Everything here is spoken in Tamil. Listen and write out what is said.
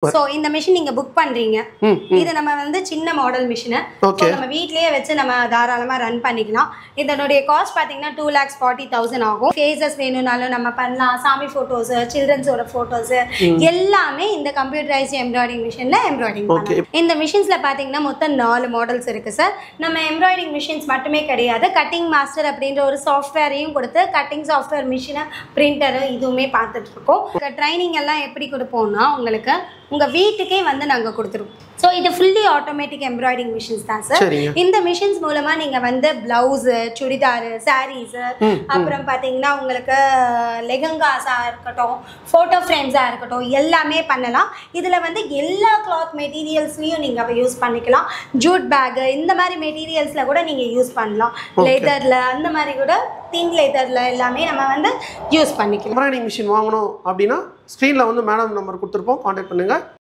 சோ இந்த மிஷின் நீங்க புக் பண்றீங்க. இது நம்ம வந்து சின்ன மாடல் மிஷின். சோ நம்ம வீட்லயே வச்சு நம்ம தாராளமா ரன் பண்ணிக்கலாம். இதனுடைய காஸ்ட் பாத்தீங்கன்னா 2,40,000 ஆகும். ஃபேஸஸ் வேணும்னாலும் நம்ம பண்ணலாம். சாமி போட்டோஸ், சில்ட்ரன்ஸோட போட்டோஸ் எல்லாமே இந்த கம்ப்யூட்டரைஸ்ட் எம்ப்ராய்டிங் மிஷின்ல எம்ப்ராய்டிங் பண்ணலாம். இந்த மிஷின்ஸ்ல பாத்தீங்கன்னா மொத்தம் 4 மாடல்ஸ் இருக்கு சார். நம்ம எம்ப்ராய்டிங் மிஷின்ஸ் மட்டுமே கிடையாது, கட்டிங் மாஸ்டர் அப்படின்ற ஒரு சாஃப்ட்வேரையும் கொடுத்து கட்டிங் சாஃப்ட்வேர் மிஷின், பிரிண்டர் இதுவுமே பார்த்துட்டு இருக்கோம். ட்ரைனிங் எல்லாம் எப்படி கொடுப்போம்னா உங்களுக்கு உங்க வீட்டுக்கே வந்து நாங்க கொடுத்துருவோம். ஸோ இது ஃபுல்லி ஆட்டோமேட்டிக் எம்ப்ராய்டிங் மிஷின்ஸ் தான் சார். இந்த மிஷின்ஸ் மூலமா நீங்க வந்து பிளவுஸ், சுடிதார், சாரீஸ், அப்புறம் பாத்தீங்கன்னா உங்களுக்கு லெகங்காஸா இருக்கட்டும், போட்டோ ஃப்ரேம்ஸா இருக்கட்டும் எல்லாமே பண்ணலாம். இதுல வந்து எல்லா கிளாத் மெட்டீரியல்ஸ்லயும் நீங்க யூஸ் பண்ணிக்கலாம். ஜூட் பேக் இந்த மாதிரி மெட்டீரியல்ஸ்ல கூட நீங்க யூஸ் பண்ணலாம். லெதர்ல அந்த மாதிரி கூட தின் லெதர்ல எல்லாமே நம்ம வந்து யூஸ் பண்ணிக்கலாம். எம்ப்ராய்டிங் மிஷின் வாங்கணும் அப்படின்னா ஸ்க்ரீன்ல வந்து மேடம் நம்பர் கொடுத்துருப்போம், கான்டாக்ட் பண்ணுங்க.